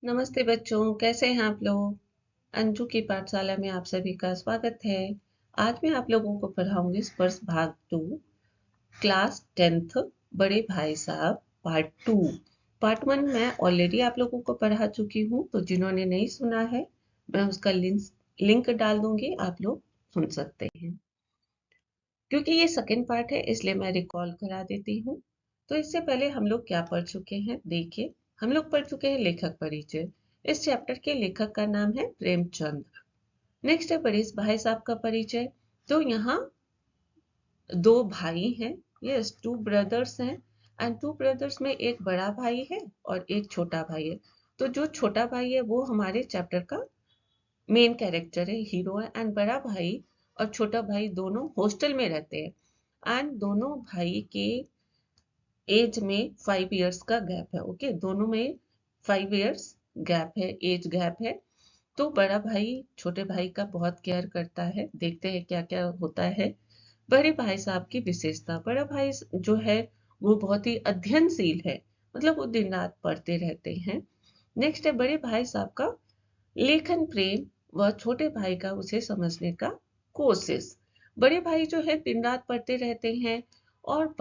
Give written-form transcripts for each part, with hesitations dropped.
नमस्ते बच्चों, कैसे हैं आप लोग? अंजू की पाठशाला में आप सभी का स्वागत है। आज मैं आप लोगों को पढ़ाऊंगी स्पर्श भाग 2, क्लास 10th, बड़े भाई साहब पार्ट 2। पार्ट 1 मैं ऑलरेडी आप लोगों को पढ़ा चुकी हूँ, तो जिन्होंने नहीं सुना है मैं उसका लिंक डाल दूंगी, आप लोग सुन सकते हैं। क्योंकि ये सेकंड पार्ट है इसलिए मैं रिकॉल करा देती हूँ। तो इससे पहले हम लोग क्या पढ़ चुके हैं देखिए। हम लोग पढ़ चुके हैं लेखक परिचय। इस चैप्टर के लेखक का नाम है प्रेमचंद। नेक्स्ट है बड़े भाई साहब का परिचय। तो यहाँ दो भाई हैं, यस, टू ब्रदर्स हैं। एंड टू ब्रदर्स में एक बड़ा भाई है और एक छोटा भाई है। तो जो छोटा भाई है वो हमारे चैप्टर का मेन कैरेक्टर है, हीरो है। एंड बड़ा भाई और छोटा भाई दोनों हॉस्टल में रहते हैं। एंड दोनों भाई के एज में 5 इयर्स का गैप है। ओके, दोनों में 5 इयर्स गैप है, एज गैप है। तो बड़ा भाई छोटे भाई का बहुत केयर करता है। देखते हैं क्या क्या होता है। बड़े भाई साहब की विशेषता, बड़ा भाई जो है वो बहुत ही अध्ययनशील है, मतलब वो दिन रात पढ़ते रहते हैं। नेक्स्ट है बड़े भाई साहब का लेखन प्रेम व छोटे भाई का उसे समझने का कोशिश। बड़े भाई जो है दिन रात पढ़ते रहते हैं और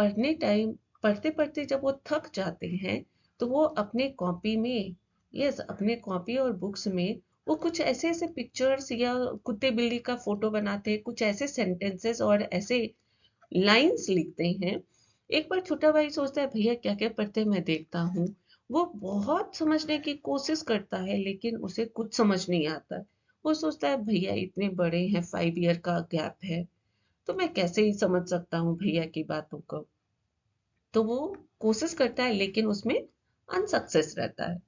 पढ़ते पढ़ते जब वो थक जाते हैं तो वो अपने कॉपी में, यस, अपने कॉपी और बुक्स में वो कुछ ऐसे ऐसे पिक्चर्स या कुत्ते बिल्ली का फोटो बनाते हैं, कुछ ऐसे सेंटेंसेस और ऐसे लाइंस लिखते हैं। एक बार छोटा भाई सोचता है भैया क्या क्या पढ़ते हैं मैं देखता हूँ। वो बहुत समझने की कोशिश करता है लेकिन उसे कुछ समझ नहीं आता। वो सोचता है भैया इतने बड़े हैं, 5 ईयर का गैप है, तो मैं कैसे ही समझ सकता हूँ भैया की बातों को। तो वो कोशिश करता है लेकिन उसमें अनसक्सेस रहता है।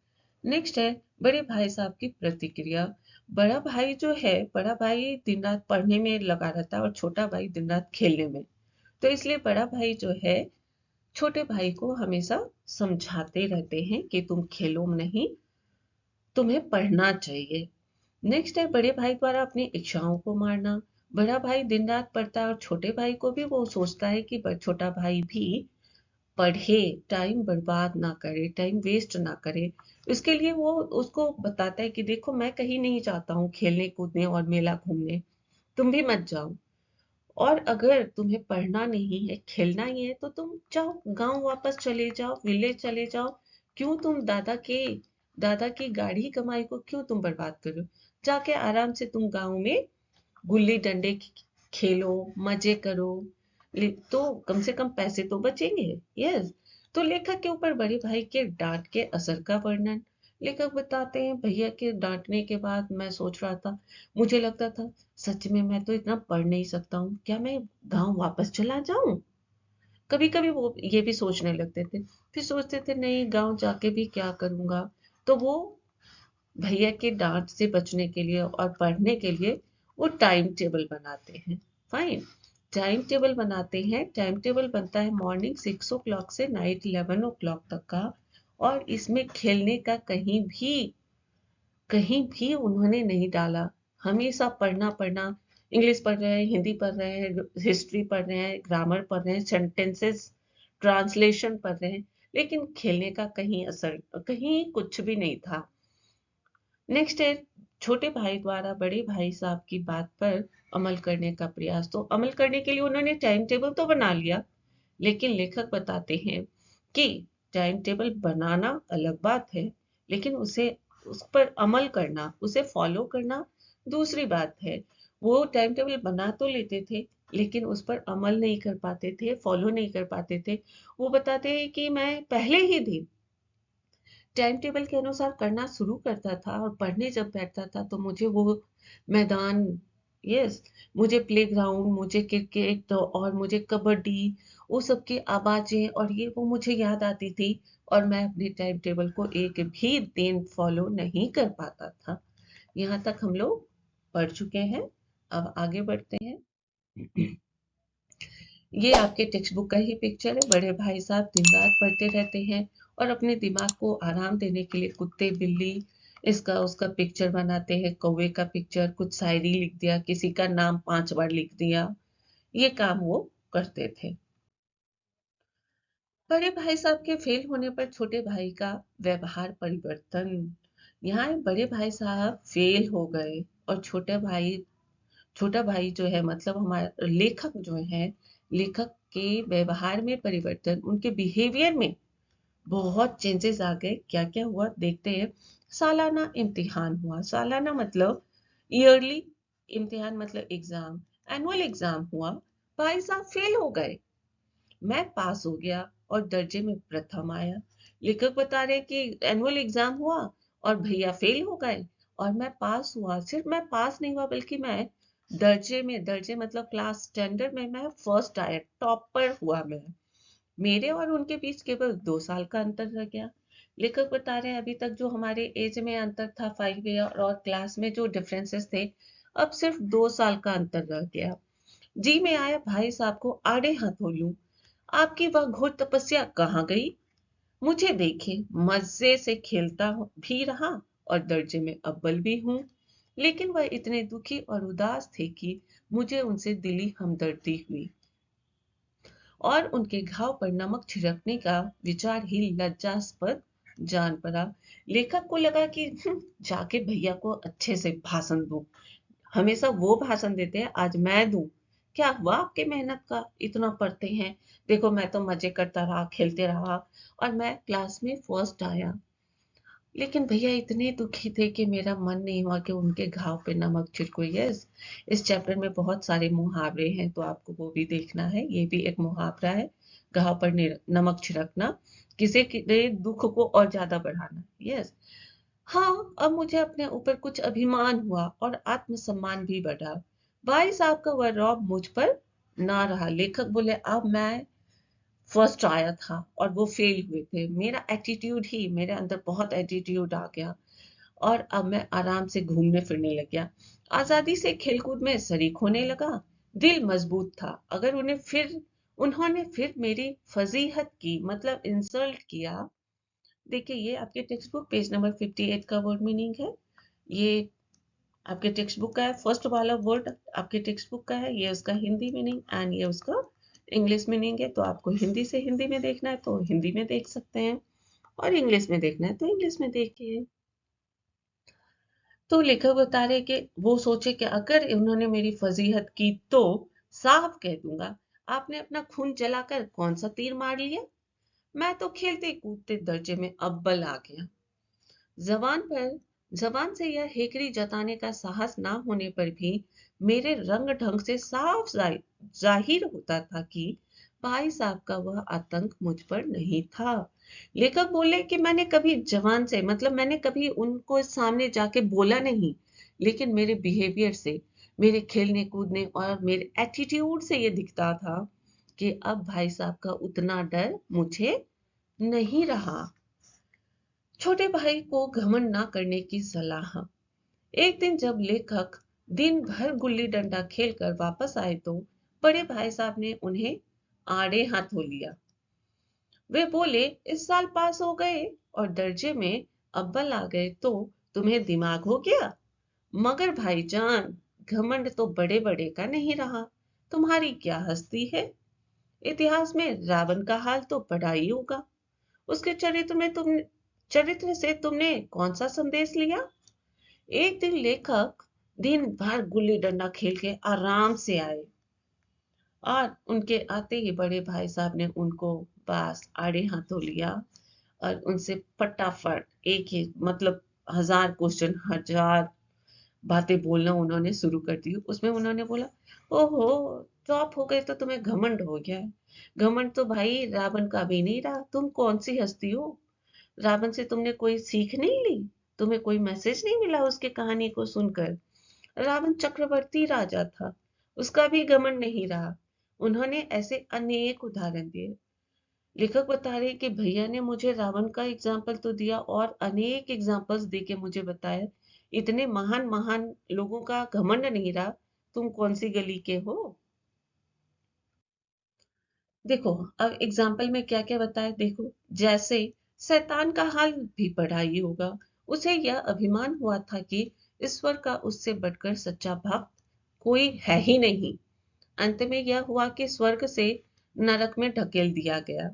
नेक्स्ट है बड़े भाई साहब की प्रतिक्रिया। बड़ा भाई जो है, बड़ा भाई दिन रात पढ़ने में लगा रहता है और छोटा भाई दिन रात खेलने में। तो इसलिए बड़ा भाई जो है छोटे भाई को हमेशा समझाते रहते हैं कि तुम खेलो नहीं, तुम्हें पढ़ना चाहिए। नेक्स्ट है बड़े भाई द्वारा अपनी इच्छाओं को मारना। बड़ा भाई दिन रात पढ़ता है और छोटे भाई को भी वो सोचता है कि छोटा भाई भी पढ़े, टाइम बर्बाद ना करे, टाइम वेस्ट ना करे। इसके लिए वो उसको बताता है कि देखो मैं कहीं नहीं जाता हूँ खेलने कूदने और मेला घूमने, तुम भी मत जाओ। और अगर तुम्हें पढ़ना नहीं है, खेलना ही है, तो तुम जाओ गांव वापस चले जाओ, विलेज चले जाओ। क्यों तुम दादा की गाढ़ी कमाई को क्यों तुम बर्बाद करो? जाके आराम से तुम गांव में गुल्ली डंडे खेलो, मजे करो। तो कम से कम पैसे तो बचेंगे। यस। तो लेखक के ऊपर बड़े भाई के डांट के असर का वर्णन। लेखक बताते हैं भैया के डांटने के बाद मैं सोच रहा था, मुझे लगता था सच में मैं तो इतना पढ़ नहीं सकता हूँ, क्या मैं गांव वापस चला जाऊं? कभी कभी वो ये भी सोचने लगते थे। फिर सोचते थे नहीं, गांव जाके भी क्या करूंगा। तो वो भैया के डांट से बचने के लिए और पढ़ने के लिए वो टाइम टेबल बनाते हैं। फाइन, टाइम टेबल बनाते हैं। टाइम टेबल बनता है मॉर्निंग 6 o'clock से नाइट 11 o'clock तक का। और इसमें खेलने का कहीं भी उन्होंने नहीं डाला। हमेशा पढ़ना पढ़ना, इंग्लिश पढ़ रहे हैं, हिंदी पढ़ रहे हैं, हिस्ट्री पढ़ रहे हैं, ग्रामर पढ़ रहे हैं, सेंटेंसेस ट्रांसलेशन पढ़ रहे हैं, लेकिन खेलने का कहीं असर, कहीं कुछ भी नहीं था। नेक्स्ट है छोटे भाई द्वारा बड़े भाई साहब की बात पर अमल करने का प्रयास। तो अमल करने के लिए उन्होंने टाइम टेबल तो बना लिया, लेकिन लेखक बताते हैं कि टाइम टेबल बनाना अलग बात है, लेकिन उसे उस पर अमल करना, उसे फॉलो करना दूसरी बात है। वो टाइम टेबल बना तो लेते थे लेकिन उस पर अमल नहीं कर पाते थे, फॉलो नहीं कर पाते थे। वो बताते हैं कि मैं पहले ही दिन टाइम टेबल के अनुसार करना शुरू करता था और पढ़ने जब बैठता था तो मुझे वो मैदान, यस, मुझे प्लेग्राउंड, मुझे क्रिकेट तो और मुझे कबड्डी, वो सब की आवाजें और ये वो मुझे याद आती थी। और मैं अपने टाइम टेबल को एक भी दिन फॉलो नहीं कर पाता था। यहाँ तक हम लोग पढ़ चुके हैं। अब आगे बढ़ते हैं। ये आपके टेक्स्ट बुक का ही पिक्चर है। बड़े भाई साहब दिन रात पढ़ते रहते हैं और अपने दिमाग को आराम देने के लिए कुत्ते बिल्ली इसका उसका पिक्चर बनाते हैं, कौवे का पिक्चर, कुछ शायरी लिख दिया, किसी का नाम 5 बार लिख दिया। ये काम वो करते थे। बड़े भाई साहब के फेल होने पर छोटे भाई का व्यवहार परिवर्तन। यहाँ बड़े भाई साहब फेल हो गए और छोटा भाई जो है मतलब हमारा लेखक जो है, लेखक के व्यवहार में परिवर्तन, उनके बिहेवियर में बहुत चेंजेस आ गए। क्या क्या हुआ देखते हैं। सालाना इम्तिहान हुआ। सालाना मतलब ईयरली इम्तिहान, मतलब एग्जाम, एनुअल एग्जाम हुआ। भाई साहब फेल हो गए। मैं पास हो गया और दर्जे में प्रथम आया। लेखक बता रहे कि एनुअल एग्जाम हुआ और भैया फेल हो गए और मैं पास हुआ। सिर्फ मैं पास नहीं हुआ बल्कि मैं दर्जे मतलब क्लास स्टैंडर्ड में मैं फर्स्ट आया, टॉपर हुआ मैं। मेरे और उनके बीच केवल 2 साल का अंतर रह गया। लेखक बता रहे हैं अभी तक जो हमारे एज में अंतर था 5 ईयर और क्लास में जो डिफरेंसेस थे, अब सिर्फ 2 साल का अंतर रह गया। जी मैं आया भाई साहब को आड़े हाथों लूं। आपकी वह घोर तपस्या कहाँ गई? मुझे देखे मजे से खेलता भी रहा और दर्जे में अव्वल भी हूँ। लेकिन वह इतने दुखी और उदास थे कि मुझे उनसे दिली हमदर्दी हुई और उनके घाव पर नमक छिड़कने का विचार ही लज्जास्पद जान पड़ा। लेखक को लगा कि जाके भैया को अच्छे से भाषण दूं। हमेशा वो भाषण देते हैं, आज मैं दूं। क्या हुआ आपके मेहनत का? इतना पढ़ते हैं, देखो मैं तो मजे करता रहा, खेलते रहा और मैं क्लास में फर्स्ट आया। लेकिन भैया इतने दुखी थे कि मेरा मन नहीं हुआ कि उनके घाव पे नमक छिड़को। यस, इस चैप्टर में बहुत सारे मुहावरे हैं तो आपको वो भी देखना है। ये भी एक मुहावरा है, घाव पर नमक छिड़कना, किसी के दुख को और ज्यादा बढ़ाना। यस। हाँ, अब मुझे अपने ऊपर कुछ अभिमान हुआ और आत्मसम्मान भी बढ़ा। भाई साहब का वह रौब मुझ पर ना रहा। लेखक बोले अब मैं फर्स्ट आया था और वो फेल हुए थे। मेरा एटीट्यूड ही, मेरे अंदर बहुत एटीट्यूड आ गया और अब मैं आराम से घूमने फिरने लग गया। आजादी से खेलकूद में शरीक होने लगा। दिल मजबूत था। अगर उन्होंने फिर मेरी फजीहत की मतलब इंसल्ट किया। देखिए ये आपके टेक्स्ट बुक पेज नंबर 58 का वर्ड मीनिंग है। ये आपके टेक्स्ट बुक का है। फर्स्ट वाला वर्ड आपके टेक्स्ट बुक का है, ये उसका हिंदी मीनिंग एंड ये उसका इंग्लिश मीनिंग है। तो आपको हिंदी से हिंदी में देखना है तो हिंदी में देख सकते हैं और इंग्लिश में देखना है तो इंग्लिश में देखिए। तो लेखक बता रहे कि वो सोचे कि अगर उन्होंने मेरी फजीहत की तो साफ कह दूंगा, आपने अपना खून जलाकर कौन सा तीर मार लिया? मैं तो खेलते कूदते दर्जे में अव्वल आ गया। जबान पर जबान से यह हेकड़ी जताने का साहस ना होने पर भी मेरे रंग ढंग से साफ जाहिर होता था कि भाई साहब का वह आतंक मुझ पर नहीं था। लेखक बोले कि मैंने कभी उनको सामने जाके बोला नहीं, लेकिन मेरे बिहेवियर से, मेरे खेलने कूदने और मेरे एटीट्यूड से ये दिखता था कि अब भाई साहब का उतना डर मुझे नहीं रहा। छोटे भाई को घमंड ना करने की सलाह। एक दिन जब लेखक दिन भर गुल्ली डंडा खेलकर वापस आए तो बड़े भाई साहब ने उन्हें आड़े हाथों लिया। वे बोले इस साल पास हो गए और दर्जे में अव्वल आ गए तो तुम्हें दिमाग हो गया? मगर भाईजान, घमंड तो बड़े बड़े का नहीं रहा। तुम्हारी क्या हस्ती है? इतिहास में रावण का हाल तो पढ़ा ही होगा। उसके चरित्र से तुमने कौन सा संदेश लिया? एक दिन लेखक दिन भर गुल्ली डंडा खेल के आराम से आए और उनके आते ही बड़े भाई साहब ने उनको पास आड़े हाथों लिया और उनसे फटाफट एक ही मतलब 1000 क्वेश्चन, 1000 बातें बोलना उन्होंने शुरू कर दी। उसमें उन्होंने बोला, ओहो, टॉप हो गए तो तुम्हें घमंड हो गया है। घमंड तो भाई रावण का भी नहीं रहा। तुम कौन सी हस्ती हो? रावण से तुमने कोई सीख नहीं ली? तुम्हें कोई मैसेज नहीं मिला उसके कहानी को सुनकर? रावण चक्रवर्ती राजा था, उसका भी घमंड नहीं रहा। उन्होंने ऐसे अनेक उदाहरण दिए। लेखक बता रहे कि भैया ने मुझे रावण का एग्जाम्पल तो दिया और अनेक एग्जाम्पल्स दे के मुझे बताया इतने महान महान लोगों का घमंड नहीं रहा, तुम कौन सी गली के हो? देखो अब एग्जाम्पल में क्या क्या बताया देखो। जैसे शैतान का हाल भी पढ़ा ही होगा। उसे यह अभिमान हुआ था कि ईश्वर का उससे बढ़कर सच्चा भक्त कोई है ही नहीं। अंत में यह हुआ कि स्वर्ग से नरक में ढकेल दिया गया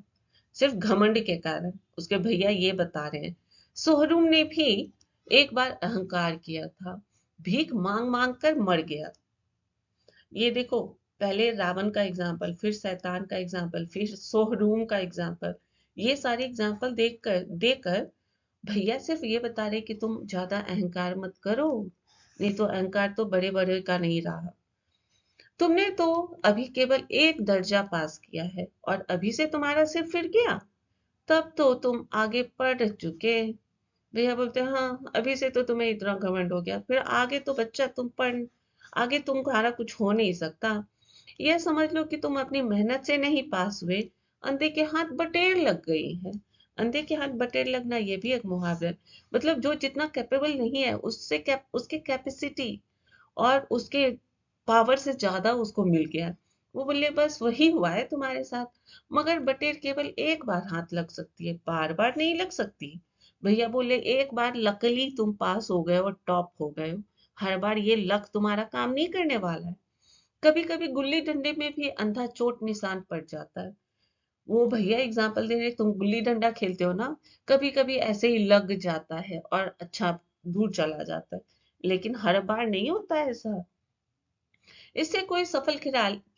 सिर्फ घमंड के कारण। उसके भैया ये बता रहे हैं। सोहरुम ने भी एक बार अहंकार किया था, भीख मांग मांग कर मर गया। ये देखो, पहले रावण का एग्जाम्पल, फिर शैतान का एग्जाम्पल, फिर सोहरूम का एग्जाम्पल। ये सारे एग्जाम्पल देखकर देकर भैया सिर्फ ये बता रहे कि तुम ज्यादा अहंकार मत करो, नहीं तो अहंकार तो बड़े बड़े का नहीं रहा। तुमने तो अभी केवल एक दर्जा पास किया है और अभी से तुम्हारा सिर फिर गया, तब तो तुम आगे पढ़ चुके। भैया बोलते हैं, हाँ अभी से तो तुम्हें इतना घमंड हो गया, फिर आगे तो बच्चा तुम पढ़, आगे तुम्हारा कुछ हो नहीं सकता। यह समझ लो कि तुम अपनी मेहनत से नहीं पास हुए, अंधे के हाथ बटेर लग गई है। अंधे के हाथ बटेर लगना ये भी एक मुहावरा है। मतलब जो जितना कैपेबल नहीं है उसके कैपेसिटी और उसके पावर से ज्यादा उसको मिल गया। वो बोले बस वही हुआ है तुम्हारे साथ, मगर बटेर केवल एक बार हाथ लग सकती है, बार बार नहीं लग सकती। भैया बोले एक बार लकली तुम पास हो गए और टॉप हो गए हो, हर बार ये लक तुम्हारा काम नहीं करने वाला है। कभी कभी गुल्ली डंडे में भी अंधा चोट निशान पड़ जाता है। वो भैया एग्जाम्पल दे रहे, तुम गुल्ली डंडा खेलते हो ना, कभी कभी ऐसे ही लग जाता है और अच्छा दूर चला जाता है, लेकिन हर बार नहीं होता है ऐसा। इससे कोई सफल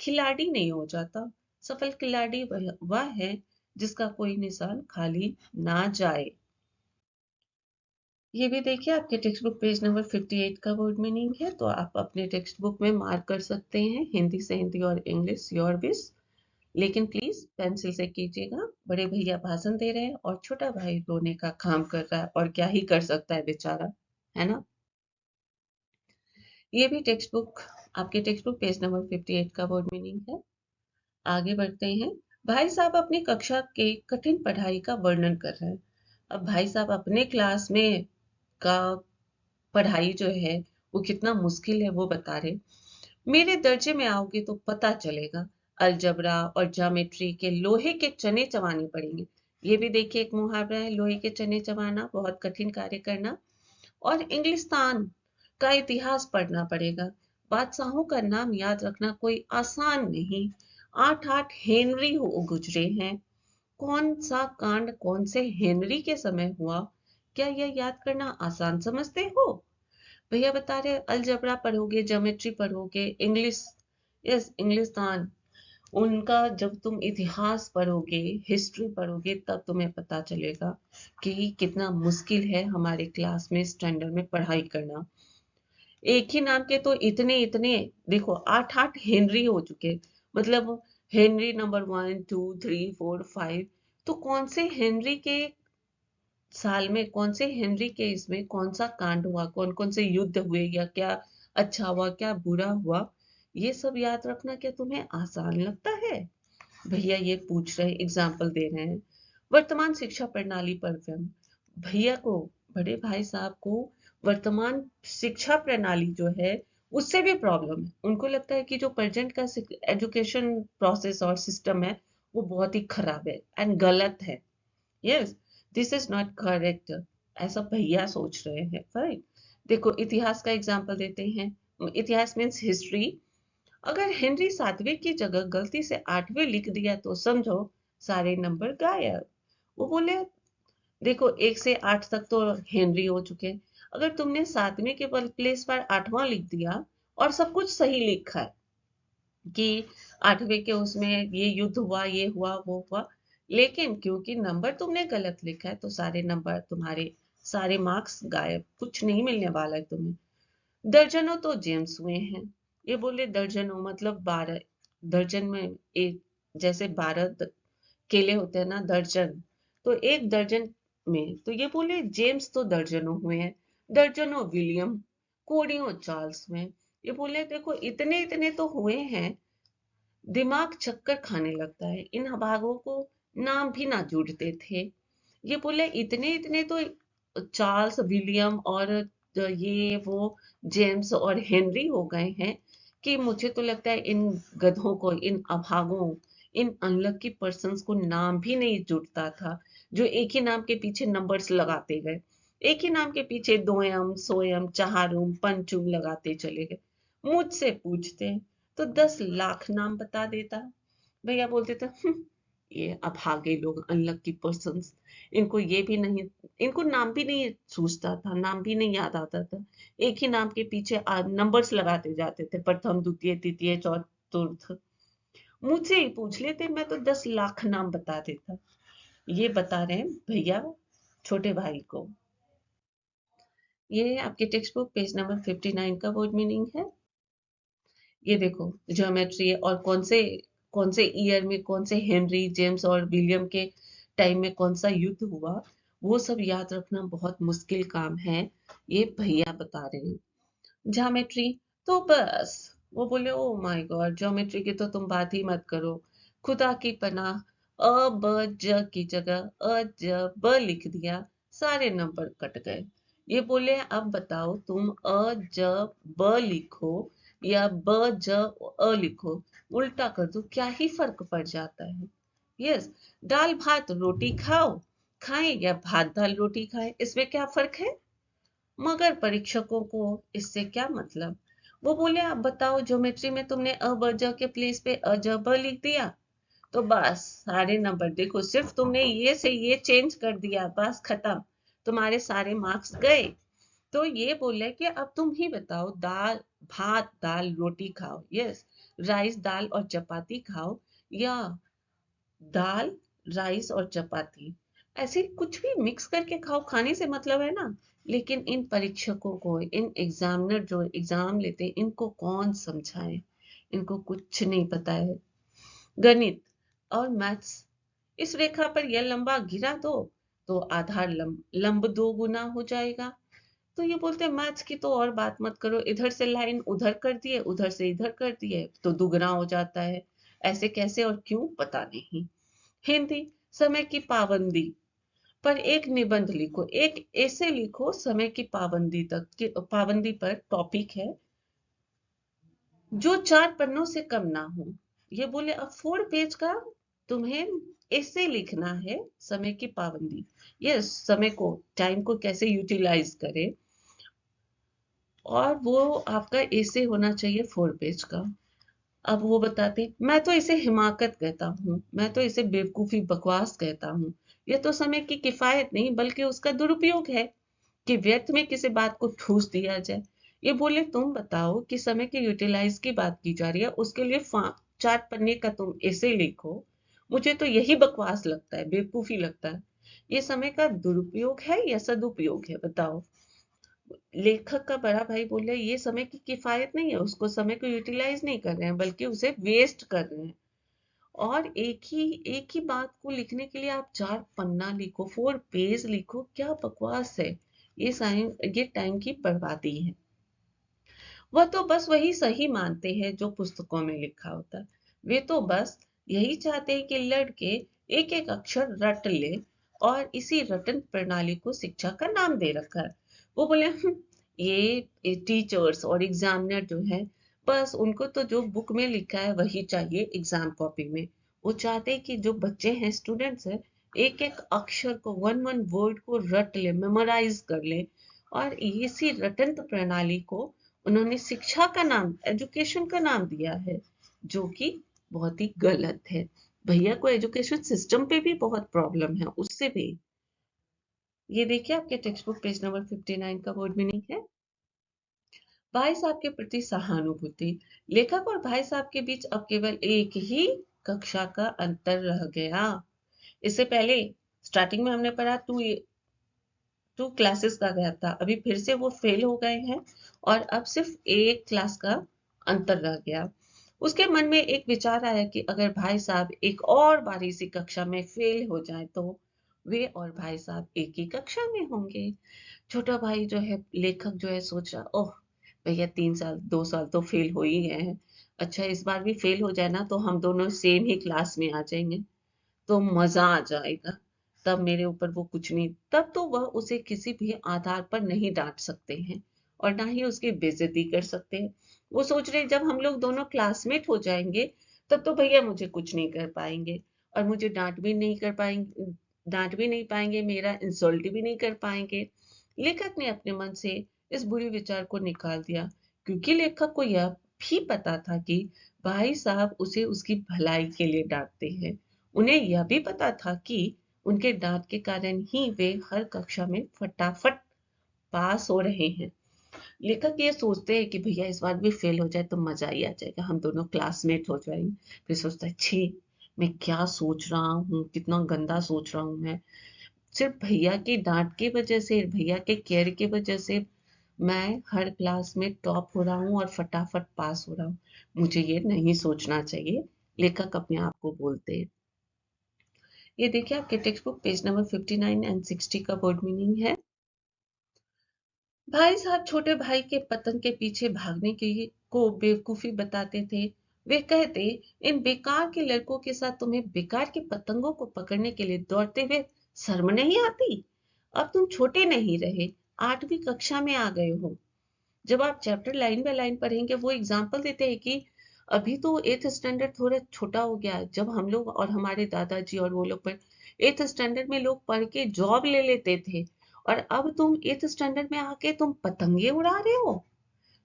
खिलाड़ी नहीं हो जाता। सफल खिलाड़ी वह है जिसका कोई निशान खाली ना जाए। ये भी देखिए, आपके टेक्स्ट बुक पेज नंबर 58 का वर्ड मीनिंग है, तो आप अपने टेक्स्ट बुक में मार्क कर सकते हैं, हिंदी से हिंदी और इंग्लिश योर विश। लेकिन प्लीज पेंसिल से कीजिएगा, बड़े भैया भाषण दे रहे हैं और छोटा भाई रोने का काम कर रहा है, और क्या ही कर सकता है बेचारा, है ना। ये भी टेक्स्ट बुक, आपके टेक्स्ट बुक पेज नंबर 58 का वर्ड मीनिंग है। आगे बढ़ते हैं। भाई साहब अपनी कक्षा के कठिन पढ़ाई का वर्णन कर रहे हैं। अब भाई साहब अपने क्लास में का पढ़ाई जो है वो कितना मुश्किल है वो बता रहे। मेरे दर्जे में आओगे तो पता चलेगा, अलजबरा और ज्योमेट्री के लोहे के चने चबाने पड़ेंगे। ये भी देखिए एक मुहावरा है, लोहे के चने चबाना, बहुत कठिन कार्य करना। और इंग्लिस्तान का इतिहास पढ़ना पड़ेगा। बादशाहों का नाम याद रखना कोई आसान नहीं। आठ आठ हेनरी हो गुजरे हैं। कौन सा कांड कौन से हेनरी के समय हुआ, क्या यह याद करना आसान समझते हो। भैया बता रहे, अलजबरा पढ़ोगे, ज्योमेट्री पढ़ोगे, इंग्लिश, यस इंग्लिस्तान, उनका जब तुम इतिहास पढ़ोगे, हिस्ट्री पढ़ोगे, तब तुम्हें पता चलेगा कि कितना मुश्किल है हमारे क्लास में स्टैंडर्ड में पढ़ाई करना। एक ही नाम के तो इतने इतने, देखो आठ आठ हेनरी हो चुके, मतलब हेनरी नंबर 1 2 3 4 5। तो कौन से हेनरी के साल में, कौन से हेनरी के इसमें कौन सा कांड हुआ, कौन कौन से युद्ध हुए, या क्या अच्छा हुआ क्या बुरा हुआ, ये सब याद रखना क्या तुम्हें आसान लगता है। भैया ये पूछ रहे, एग्जाम्पल दे रहे हैं। वर्तमान शिक्षा प्रणाली पर व्यंग। भैया को, बड़े भाई साहब को वर्तमान शिक्षा प्रणाली जो है उससे भी प्रॉब्लम है। उनको लगता है कि जो प्रेजेंट का एजुकेशन प्रोसेस और सिस्टम है वो बहुत ही खराब है एंड गलत है। Yes, this is not correct, ऐसा भैया सोच रहे हैं, राइट। देखो इतिहास का एग्जाम्पल देते हैं। इतिहास मीन्स हिस्ट्री। अगर हेनरी 7वें की जगह गलती से 8वें लिख दिया तो समझो सारे नंबर गायब। वो बोले देखो 1 से 8 तक तो हेनरी हो चुके, अगर तुमने 7वें के प्लेस पर 8वां लिख दिया और सब कुछ सही लिखा है कि 8वें के उसमें ये युद्ध हुआ, ये हुआ, वो हुआ, लेकिन क्योंकि नंबर तुमने गलत लिखा है तो सारे नंबर तुम्हारे, सारे मार्क्स गायब, कुछ नहीं मिलने वाला है तुम्हें। दर्जनों तो जेम्स हुए हैं। ये बोले दर्जनों मतलब 12, दर्जन में एक, जैसे 12 केले होते हैं ना, दर्जन, तो एक दर्जन में, तो ये बोले जेम्स तो दर्जनों हुए हैं, दर्जनों विलियम, कोड़ियों चार्ल्स हुए। ये बोले देखो इतने इतने तो हुए हैं, दिमाग चक्कर खाने लगता है, इन भागों को नाम भी ना जुड़ते थे। ये बोले इतने इतने तो चार्ल्स विलियम और ये वो जेम्स और हेनरी हो गए हैं कि मुझे तो लगता है इन गधों को, इन अभागों, इन अनलकी पर्सन्स को नाम भी नहीं जुड़ता था, जो एक ही नाम के पीछे नंबर्स लगाते गए, एक ही नाम के पीछे दोयम सोयम चहारुम पंचुम लगाते चले गए। मुझसे पूछते तो 10 लाख नाम बता देता। भैया बोलते थे, ये अभागे लोग, अनलकी पर्सन्स, इनको ये भी नहीं, इनको नाम भी नहीं सूझता था, नाम भी नहीं याद आता था। एक ही नाम के पीछे नंबर्स लगाते जाते थे, प्रथम, द्वितीय, तृतीय, चतुर्थ। मुझसे ही पूछ लेते, मैं तो 10 लाख नाम बता देता। ये बता रहे हैं भैया छोटे भाई को। ये आपके टेक्स्ट बुक पेज नंबर 59 का वर्ड मीनिंग है। ये देखो ज्योमेट्री, और कौन से ईयर में कौन से हेनरी जेम्स और विलियम के टाइम में कौन सा युद्ध हुआ, वो सब याद रखना बहुत मुश्किल काम है। ये भैया बता रहे हैं। ज्योमेट्री, तो बस वो बोले ओ माय गॉड, ज्योमेट्री की तो तुम बात ही मत करो। खुदा की पनाह, अ ब ज की जगह ब लिख दिया, सारे नंबर कट गए। ये बोले अब बताओ तुम ब लिखो या लिखो, उल्टा कर दो, क्या ही फर्क पड़ जाता है। यस, दाल भात रोटी खाएं या भात दाल रोटी खाएं, इसमें क्या फर्क है। मगर परीक्षकों को इससे क्या मतलब। वो बोले आप बताओ ज्योमेट्री में तुमने अ ब ज के प्लेस पे ब लिख दिया, तो बस सारे नंबर देखो, सिर्फ तुमने ये से ये चेंज कर दिया, बस खत्म, तुम्हारे सारे मार्क्स गए। तो ये बोले कि अब तुम ही बताओ, दाल भात दाल रोटी खाओ, यस, राइस दाल और चपाती खाओ, या दाल राइस और चपाती, ऐसे कुछ भी मिक्स करके खाओ, खाने से मतलब है ना। लेकिन इन परीक्षकों को, इन एग्जामिनर जो एग्जाम लेते हैं, इनको कौन समझाए, इनको कुछ नहीं पता है। गणित और मैथ्स, इस रेखा पर यह लंबा गिरा दो तो आधार लंब 2 गुना हो जाएगा। तो ये बोलते हैं मैथ्स की तो और बात मत करो, इधर से लाइन उधर कर दिए, उधर से इधर कर दिए तो दुगना हो जाता है। ऐसे कैसे और क्यों पता नहीं। हिंदी, समय की पाबंदी पर एक निबंध लिखो, एक ऐसे लिखो समय की पाबंदी तक की पाबंदी पर टॉपिक है, जो 4 पन्नों से कम ना हो। ये बोले अब 4 पेज का तुम्हें ऐसे लिखना है, समय की पाबंदी, ये समय को, टाइम को कैसे यूटिलाइज करे, और वो आपका ऐसे होना चाहिए 4 पेज का। अब वो बताते, मैं तो इसे हिमाकत कहता हूँ, मैं तो इसे बेवकूफी बकवास कहता हूँ। ये तो समय की किफायत नहीं बल्कि उसका दुरुपयोग है, कि व्यर्थ में किसी बात को ठूस दिया जाए। ये बोले तुम बताओ कि समय के यूटिलाइज की बात की जा रही है, उसके लिए 4 पन्ने का तुम ऐसे लिखो। मुझे तो यही बकवास लगता है, बेवकूफी लगता है। ये समय का दुरुपयोग है या सदुपयोग है, बताओ। लेखक का बड़ा भाई बोले ये समय की किफायत नहीं है, उसको समय को यूटिलाइज नहीं कर रहे हैं बल्कि उसे वेस्ट कर रहे हैं। और एक ही बात को लिखने के लिए आप 4 पन्ना लिखो, 4 पेज लिखो, क्या बकवास है। ये टाइम की बर्बादी है। वह तो बस वही सही मानते हैं जो पुस्तकों में लिखा होता है। वे तो बस यही चाहते हैं कि लड़के एक एक अक्षर रट ले, और इसी रटन प्रणाली को शिक्षा का नाम दे रखा है। वो बोले ये टीचर्स और एग्जामिनर जो है, बस उनको तो जो बुक में लिखा है वही चाहिए एग्जाम कॉपी में। वो चाहते हैं कि जो बच्चे हैं, स्टूडेंट्स हैं, एक एक अक्षर को, वन वन वर्ड को रट ले, मेमोराइज कर ले। और इसी रटंत प्रणाली को उन्होंने शिक्षा का नाम, एजुकेशन का नाम दिया है, जो कि बहुत ही गलत है। भैया को एजुकेशन सिस्टम पे भी बहुत प्रॉब्लम है, उससे भी। ये देखिए आपके टेक्स्ट बुक पेज नंबर 59 का वर्ड मीनिंग है, भाई साहब के प्रति सहानुभूति। लेखक और भाई साहब के बीच अब केवल एक ही कक्षा का अंतर रह गया। इससे पहले स्टार्टिंग में हमने पढ़ा 2 क्लासेस का गैप था, अभी फिर से वो फेल हो गए हैं, और अब सिर्फ एक क्लास का अंतर रह गया। उसके मन में एक विचार आया कि अगर भाई साहब एक और बारी इसी कक्षा में फेल हो जाए तो वे और भाई साहब एक ही कक्षा में होंगे। छोटा भाई जो है, लेखक जो है, सोच रहा, ओह भैया 3 साल 2 साल तो फेल हो ही गए हैं, अच्छा इस बार भी फेल हो जाए ना तो हम दोनों सेम ही क्लास में आ जाएंगे, तो मजा आ जाएगा। तब मेरे ऊपर वो कुछ नहीं, तब तो वह उसे किसी भी आधार पर नहीं डांट सकते हैं, और ना ही उसकी बेइज्जती कर सकते हैं। वो सोच रहे जब हम लोग दोनों क्लासमेट हो जाएंगे, तब तो भैया मुझे कुछ नहीं कर पाएंगे, और मुझे डांट भी नहीं पाएंगे, मेरा इंसल्ट भी नहीं कर पाएंगे। लेखक ने अपने मन से इस बुरी विचार को निकाल दिया, क्योंकि लेखक को यह भी पता था कि भाई साहब उसे उसकी भलाई के लिए डांटते हैं, उन्हें यह भी पता था कि उनके डांट के कारण ही वे हर कक्षा में फटाफट पास हो रहे हैं। लेखक ये सोचते हैं कि भैया इस बार भी फेल हो जाए तो मजा ही आ जाएगा, हम दोनों क्लासमेट हो जाएंगे। फिर सोचता है, छी, मैं क्या सोच रहा हूँ, कितना गंदा सोच रहा हूँ मैं। सिर्फ भैया की डांट की वजह से, भैया के केयर की वजह से मैं हर क्लास में टॉप हो रहा हूँ और फटाफट पास हो रहा हूँ। मुझे ये नहीं सोचना चाहिए, लेखक अपने आप को बोलते हैं। ये देखिए आपके text book page number 59 and 60 का वर्ड मीनिंग है। भाई साहब छोटे भाई के पतंग के पीछे भागने की को बेवकूफी बताते थे। वे कहते, इन बेकार के लड़कों के साथ तुम्हें बेकार की पतंगों को पकड़ने के लिए दौड़ते हुए शर्म नहीं आती? अब तुम छोटे नहीं रहे, 8वीं कक्षा में आ गए हो। जब आप चैप्टर लाइन बाय लाइन पढ़ेंगे, वो एग्जाम्पल देते हैं कि अभी तो 8th स्टैंडर्ड थोड़ा छोटा हो गया है। जब हम लोग और हमारे दादाजी और वो लोग पर 8th स्टैंडर्ड में लोग पढ़ के जॉब ले लेते थे, और अब तुम 8th स्टैंडर्ड में आके तुम पतंगे उड़ा रहे हो।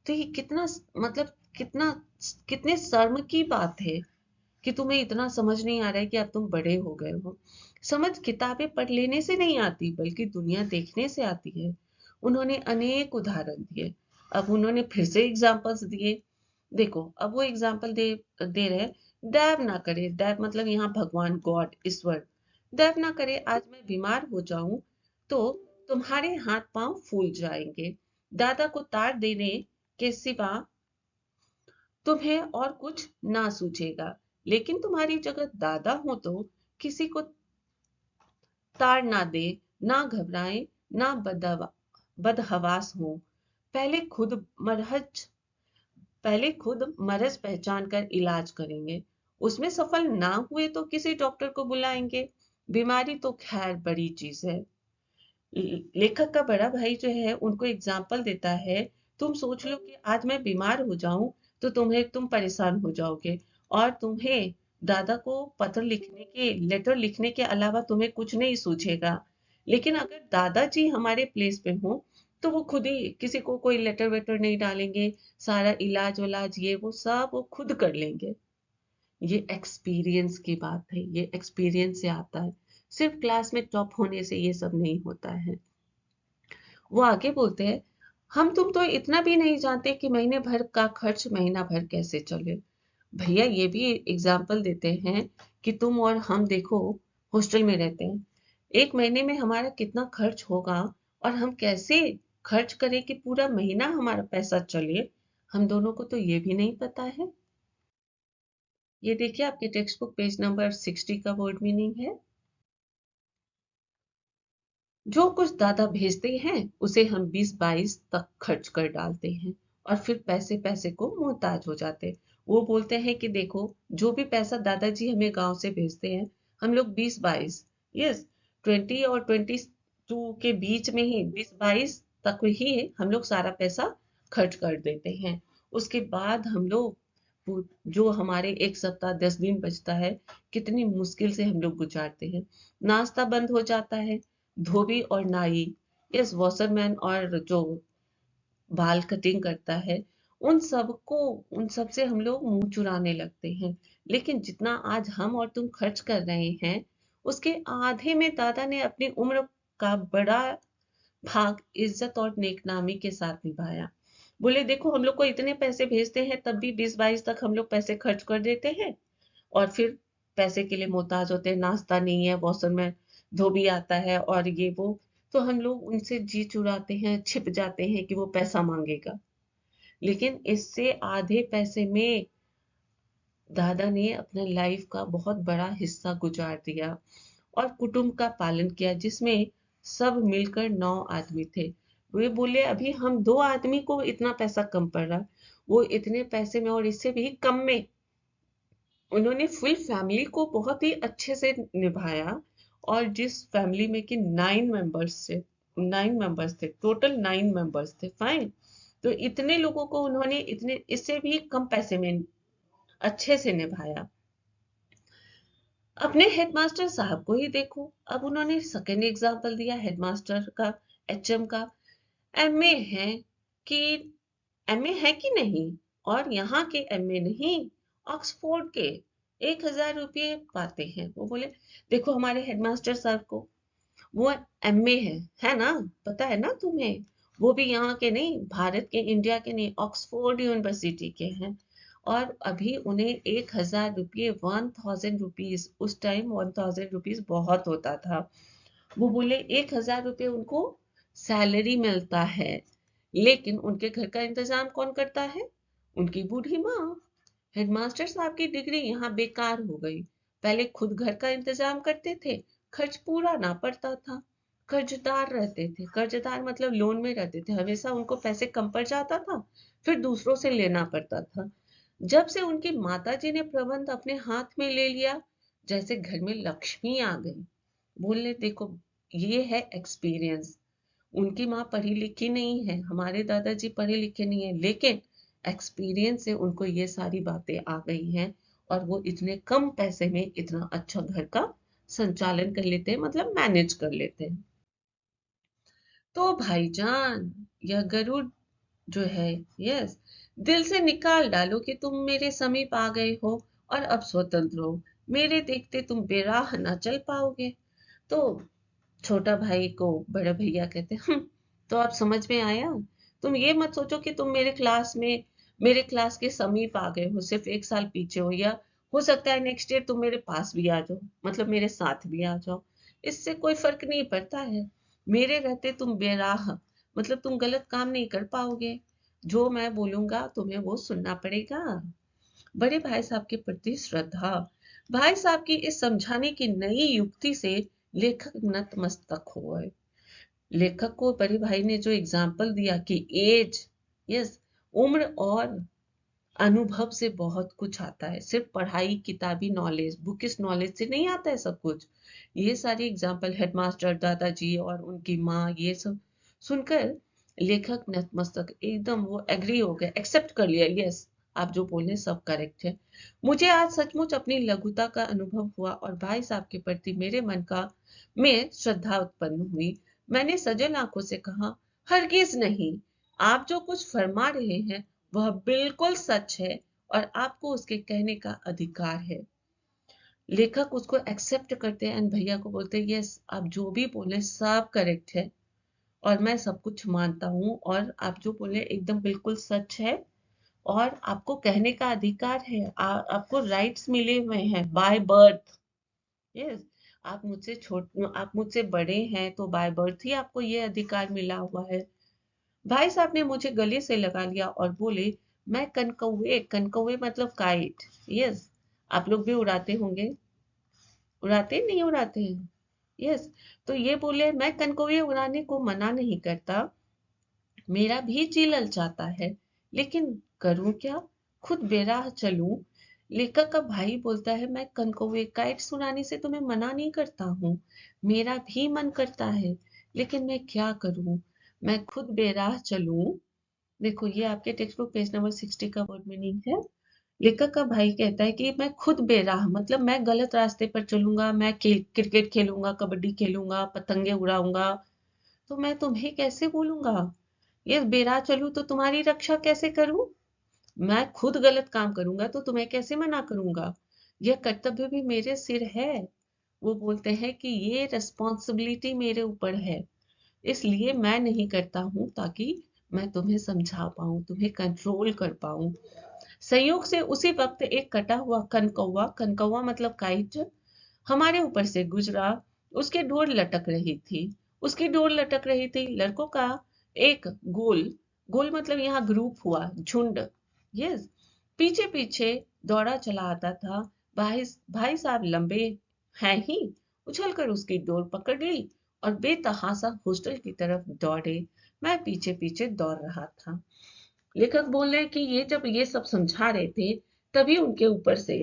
तो ये कितना, मतलब कितना, कितने शर्म की बात है कि तुम्हें इतना समझ नहीं आ रहा है कि अब तुम बड़े हो गए हो। समझ किताबें पढ़ लेने से नहीं आती, बल्कि दुनिया देखने से आती है। उन्होंने अनेक उदाहरण दिए। अब उन्होंने फिर से एग्जाम्पल्स दिए। देखो अब वो एग्जाम्पल दे दे रहे हैं। दैव ना करे, दैव मतलब यहाँ भगवान, गॉड, ईश्वर। दैव ना करे आज मैं बीमार हो जाऊं तो तुम्हारे हाथ पांव फूल जाएंगे। दादा को तार देने के सिवा तुम्हें और कुछ ना सूझेगा। लेकिन तुम्हारी जगह दादा हो तो किसी को ताड़ ना दे, ना घबराए, ना बदहवास हो। पहले खुद मरहज पहले खुद मरज पहचान कर इलाज करेंगे। उसमें सफल ना हुए तो किसी डॉक्टर को बुलाएंगे। बीमारी तो खैर बड़ी चीज है। लेखक का बड़ा भाई जो है उनको एग्जाम्पल देता है। तुम सोच लो कि आज मैं बीमार हो जाऊं तो तुम परेशान हो जाओगे, और तुम्हें दादा को पत्र लिखने के लेटर लिखने के अलावा तुम्हें कुछ नहीं सूझेगा। लेकिन अगर दादाजी हमारे प्लेस पे हो तो वो खुद ही किसी को कोई लेटर वेटर नहीं डालेंगे, सारा इलाज वलाज ये वो सब वो खुद कर लेंगे। ये एक्सपीरियंस की बात है, ये एक्सपीरियंस से आता है। सिर्फ क्लास में टॉप होने से ये सब नहीं होता है। वो आगे बोलते हैं, हम तुम तो इतना भी नहीं जानते कि महीने भर का खर्च महीना भर कैसे चले। भैया ये भी एग्जाम्पल देते हैं कि तुम और हम देखो, हॉस्टल में रहते हैं, एक महीने में हमारा कितना खर्च होगा और हम कैसे खर्च करें कि पूरा महीना हमारा पैसा चले, हम दोनों को तो ये भी नहीं पता है। ये देखिए आपके टेक्स्ट बुक पेज नंबर 60 का वर्ड मीनिंग है। जो कुछ दादा भेजते हैं उसे हम 20-22 तक खर्च कर डालते हैं और फिर पैसे पैसे को मोहताज हो जाते हैं। वो बोलते हैं कि देखो, जो भी पैसा दादाजी हमें गांव से भेजते हैं, हम लोग 20-22, यस, 20 और 22 के बीच में ही 20-22 तक ही हम लोग सारा पैसा खर्च कर देते हैं। उसके बाद हम लोग जो हमारे एक सप्ताह 10 दिन बचता है, कितनी मुश्किल से हम लोग गुजारते हैं। नाश्ता बंद हो जाता है, धोबी और नाई, यस, वॉशरमैन, और जो बाल कटिंग करता है, उन सब से हम लोग मुंह चुराने लगते हैं। लेकिन जितना आज हम और तुम खर्च कर रहे हैं, उसके आधे में दादा ने अपनी उम्र का बड़ा भाग इज्जत और नेकनामी के साथ निभाया। बोले देखो, हम लोग को इतने पैसे भेजते हैं तब भी 20-22 तक हम लोग पैसे खर्च कर देते हैं, और फिर पैसे के लिए मोहताज होते हैं। नाश्ता नहीं है, मौसम में धोबी आता है और ये वो, तो हम लोग उनसे जी चुराते हैं, छिप जाते हैं कि वो पैसा मांगेगा। लेकिन इससे आधे पैसे में दादा ने अपने लाइफ का बहुत बड़ा हिस्सा गुजार दिया और कुटुंब का पालन किया, जिसमें सब मिलकर 9 आदमी थे। वे बोले अभी हम 2 आदमी को इतना पैसा कम पड़ रहा, वो इतने पैसे में और इससे भी कम में उन्होंने फुल फैमिली को बहुत ही अच्छे से निभाया। और जिस फैमिली में कि 9 मेंबर्स थे, टोटल 9 मेंबर्स थे, फाइन। तो इतने लोगों को उन्होंने इतने इससे भी कम पैसे में अच्छे से निभाया। अपने हेडमास्टर साहब को ही देखो। अब उन्होंने सेकेंड एग्जाम्पल दिया हेडमास्टर का, एचएम का। एमए है कि एमए है कि नहीं, और यहाँ के एमए नहीं, ऑक्सफोर्ड के, 1000 रुपये पाते हैं। वो बोले देखो हमारे हेडमास्टर साहब को, वो एमए है ना, पता है ना तुम्हें, वो भी यहाँ के नहीं, भारत के, इंडिया के नहीं, ऑक्सफोर्ड यूनिवर्सिटी के हैं। और अभी उन्हें 1000 रुपये, 1000 रुपीज, उस टाइम 1000 रुपीज बहुत होता था। वो बोले 1000 रुपये उनको सैलरी मिलता है, लेकिन उनके घर का इंतजाम कौन करता है? उनकी बूढ़ी माँ। हेडमास्टर साहब की डिग्री यहाँ बेकार हो गई। पहले खुद घर का इंतजाम करते थे, खर्च पूरा ना पड़ता था, कर्जदार रहते थे, कर्जदार मतलब लोन में रहते थे, हमेशा उनको पैसे कम पड़ जाता था, फिर दूसरों से लेना पड़ता था। जब से उनकी माता जी ने प्रबंध अपने हाथ में ले लिया, जैसे घर में लक्ष्मी आ गई। बोलने देखो, ये है एक्सपीरियंस। उनकी माँ पढ़ी लिखी नहीं है, हमारे दादाजी पढ़े लिखे नहीं है, लेकिन एक्सपीरियंस से उनको ये सारी बातें आ गई हैं, और वो इतने कम पैसे में इतना अच्छा घर का संचालन कर लेते हैं, मतलब मैनेज कर लेते हैं। तो भाईजान, यह गरुड़ जो है, यस, दिल से निकाल डालो कि तुम मेरे समीप आ गए हो और अब स्वतंत्र हो। मेरे देखते तुम बेराह ना चल पाओगे। तो छोटा भाई को बड़ा भैया कहते हैं, तो आप समझ में आया? तुम ये मत सोचो कि तुम मेरे क्लास के समीप आ गए हो, सिर्फ एक साल पीछे हो, या हो सकता है नेक्स्ट ईयर तुम मेरे पास भी आ जाओ, मतलब मेरे साथ भी आ जाओ। इससे कोई फर्क नहीं पड़ता है। मेरे रहते तुम बेराह, मतलब तुम गलत काम नहीं कर पाओगे। जो मैं बोलूंगा तुम्हें वो सुनना पड़ेगा। बड़े भाई साहब के प्रति श्रद्धा। भाई साहब की इस समझाने की नई युक्ति से लेखक नतमस्तक हो गए। लेखक को बड़े भाई ने जो एग्जाम्पल दिया कि एज, यस, उम्र और अनुभव से बहुत कुछ आता है, सिर्फ पढ़ाई, किताबी नॉलेज, बुकिश नॉलेज से नहीं आता है सब कुछ। ये सारी एग्जाम्पल, हेडमास्टर, दादाजी और उनकी माँ, ये सब सुनकर लेखक नतमस्तक, एकदम वो एग्री हो गए, एक्सेप्ट कर लिया, यस, आप जो बोले सब करेक्ट है। मुझे आज सचमुच अपनी लघुता का अनुभव हुआ और भाई साहब के प्रति मेरे मन का में श्रद्धा उत्पन्न हुई। मैंने सजल आंखों से कहा, हरगिज नहीं, आप जो कुछ फरमा रहे हैं वह बिल्कुल सच है और आपको उसके कहने का अधिकार है। लेखक उसको एक्सेप्ट करते हैं एंड भैया को बोलते हैं, यस, आप जो भी बोले सब करेक्ट है और मैं सब कुछ मानता हूँ, और आप जो बोले एकदम बिल्कुल सच है, और आपको कहने का अधिकार है, आपको राइट्स मिले हुए हैं बाय बर्थ। यस, आप मुझसे बड़े हैं तो बाय बर्थ ही आपको ये अधिकार मिला हुआ है। भाई साहब ने मुझे गले से लगा लिया और बोले, मैं कनकौवे, कनकौवे मतलब काइट, यस, आप लोग भी उड़ाते होंगे, उड़ाते नहीं उड़ाते हैं, यस। तो ये बोले, मैं कनकौवे उड़ाने को मना नहीं करता, मेरा भी जी ललचाता है, लेकिन करूं क्या, खुद बेराह चलूं। लेखक का भाई बोलता है, मैं कनकौवे काइट सुनाने से तुम्हें मना नहीं करता हूँ, मेरा भी मन करता है, लेकिन मैं क्या करूं, मैं खुद बेराह चलूं। देखो, ये आपके टेक्स्ट बुक पेज नंबर 60 का वर्ड मीनिंग है। लेखक का भाई कहता है कि मैं खुद बेराह, मतलब मैं गलत रास्ते पर चलूंगा, मैं क्रिकेट खेलूंगा, कबड्डी खेलूंगा, पतंगे उड़ाऊंगा, तो मैं तुम्हें कैसे बोलूंगा? ये बेराह चलूं तो तुम्हारी रक्षा कैसे करूं? मैं खुद गलत काम करूंगा तो तुम्हें कैसे मना करूंगा? यह कर्तव्य भी मेरे सिर है। वो बोलते हैं कि ये रिस्पॉन्सिबिलिटी मेरे ऊपर है, इसलिए मैं नहीं करता हूं, ताकि मैं तुम्हें समझा पाऊं, तुम्हें कंट्रोल कर पाऊं। संयोग से उसी वक्त एक कटा हुआ कनकौवा, कनकौवा मतलब काइट, हमारे ऊपर से गुजरा। उसकी डोर लटक रही थी, उसकी डोर लटक रही थी। लड़कों का एक गोल, गोल मतलब यहाँ ग्रुप हुआ, झुंड, यस, पीछे पीछे दौड़ा चला आता था। भाई भाई साहब लंबे हैं ही, उछलकर उसकी डोर पकड़ ली और बेतहासा हॉस्टल की तरफ दौड़े। मैं पीछे पीछे दौड़ रहा था। लेखक बोल रहे कि ये जब ये सब समझा रहे थे, तभी उनके ऊपर से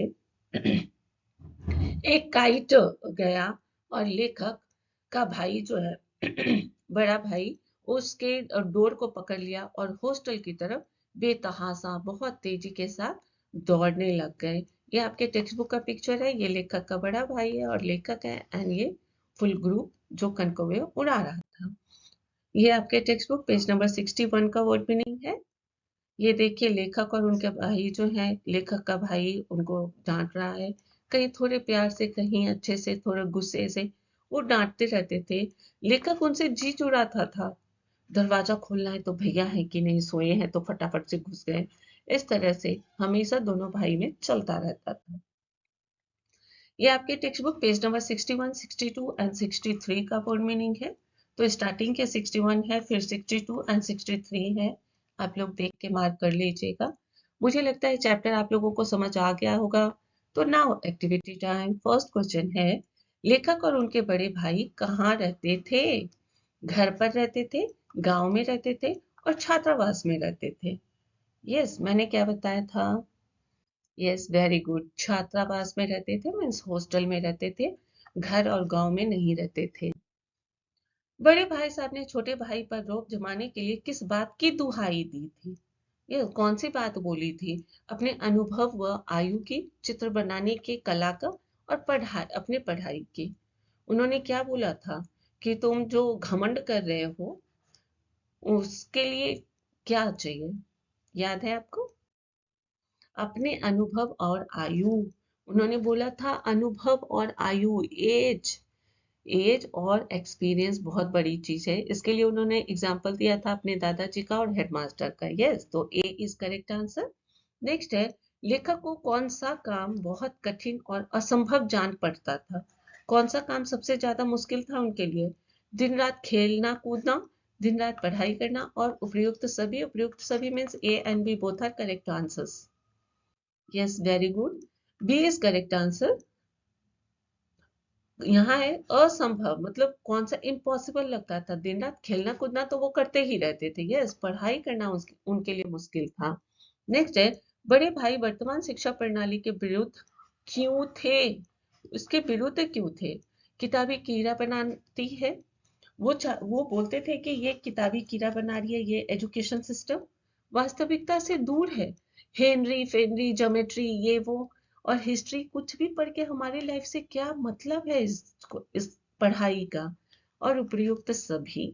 एक काइट गया, और लेखक का भाई जो है बड़ा भाई, उसके डोर को पकड़ लिया और हॉस्टल की तरफ बेतहासा बहुत तेजी के साथ दौड़ने लग गए। ये आपके टेक्स्ट बुक का पिक्चर है, ये लेखक का बड़ा भाई है और लेखक है, एंड ये फुल ग्रुप जो कनकौवे उड़ा रहा था। ये आपके टेक्स्ट बुक पेज नंबर 61 का वर्ड मीनिंग है। ये देखिए, लेखक और उनके भाई जो है, लेखक का भाई उनको डांट रहा है, कहीं थोड़े प्यार से, कहीं अच्छे से, थोड़े गुस्से से वो डांटते रहते थे। लेखक उनसे जी चुराता था। दरवाजा खोलना है तो भैया है कि नहीं, सोए हैं तो फटाफट से घुस गए। इस तरह से हमेशा दोनों भाई में चलता रहता था। ये आपके text book page number 61, 62 and 63 का फुल मीनिंग है। तो स्टार्टिंग के 61 है, फिर 62 एंड 63 है। आप लोग देख के मार्क कर लीजिएगा। मुझे लगता है चैप्टर आप लोगों को समझ आ गया होगा। तो now activity time. First question है, लेखक और उनके बड़े भाई कहाँ रहते थे? घर पर रहते थे, गांव में रहते थे, और छात्रावास में रहते थे। यस, मैंने क्या बताया था? Yes, very good. छात्रावास में रहते थे मीन्स हॉस्टल में रहते थे, घर और गांव में नहीं रहते थे। बड़े भाई साहब ने छोटे भाई पर रोक जमाने के लिए किस बात की दुहाई दी थी? ये कौन सी बात बोली थी? अपने अनुभव व आयु की, चित्र बनाने के कला का, और पढ़ाई, अपने पढ़ाई की। उन्होंने क्या बोला था कि तुम जो घमंड कर रहे हो उसके लिए क्या चाहिए? याद है आपको? अपने अनुभव और आयु। उन्होंने बोला था अनुभव और आयु, एज। एज और एक्सपीरियंस बहुत बड़ी चीज है। इसके लिए उन्होंने एग्जाम्पल दिया था अपने दादाजी का और हेडमास्टर का। यस, तो ए इज करेक्ट आंसर। नेक्स्ट है, लेखक को कौन सा काम बहुत कठिन और असंभव जान पड़ता था? कौन सा काम सबसे ज्यादा मुश्किल था उनके लिए? दिन रात खेलना कूदना, दिन रात पढ़ाई करना, और उपयुक्त सभी। उपयुक्त सभी means A and B both are correct answers. Yes, very good. B is correct answer. यहाँ है असंभव, मतलब कौन सा इम्पॉसिबल लगता था। दिन रात खेलना कूदना तो वो करते ही रहते थे। यस, पढ़ाई करना उनके लिए मुश्किल था। नेक्स्ट है, बड़े भाई वर्तमान शिक्षा प्रणाली के विरुद्ध क्यों थे? उसके विरुद्ध क्यों थे? किताबी कीड़ा बनाती है, वो बोलते थे कि ये किताबी कीड़ा बना रही है, ये एजुकेशन सिस्टम वास्तविकता से दूर है। हेनरी फेनरी ज्योमेट्री ये वो और हिस्ट्री कुछ भी पढ़ के हमारी लाइफ से क्या मतलब है इस पढ़ाई का। और उपयुक्त सभी।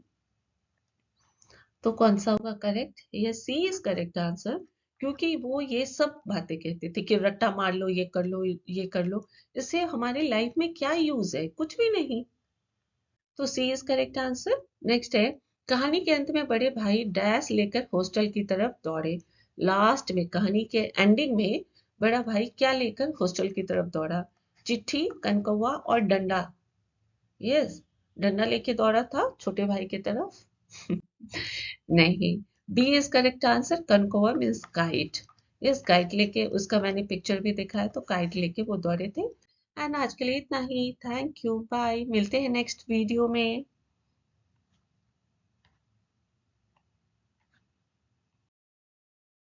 तो कौन सा होगा करेक्ट? ये सी इज करेक्ट आंसर। क्योंकि वो ये सब बातें कहते थे कि रट्टा मार लो, ये कर लो, ये कर लो। इससे हमारी लाइफ में क्या यूज है? कुछ भी नहीं। तो सी इज करेक्ट आंसर। नेक्स्ट है, कहानी के अंत में बड़े भाई डैश लेकर हॉस्टल की तरफ दौड़े। लास्ट में कहानी के एंडिंग में बड़ा भाई क्या लेकर हॉस्टल की तरफ दौड़ा? चिट्ठी, कनकौवा और डंडा। यस, डंडा लेके दौड़ा था छोटे भाई की तरफ। नहीं, बी इज करेक्ट आंसर। कनकौवा मीन्स काइट। यस, काइट लेके, उसका मैंने पिक्चर भी देखा है, तो काइट लेके वो दौड़े थे। एंड आज के लिए इतना ही। Thank you, bye. मिलते हैं नेक्स्ट वीडियो में।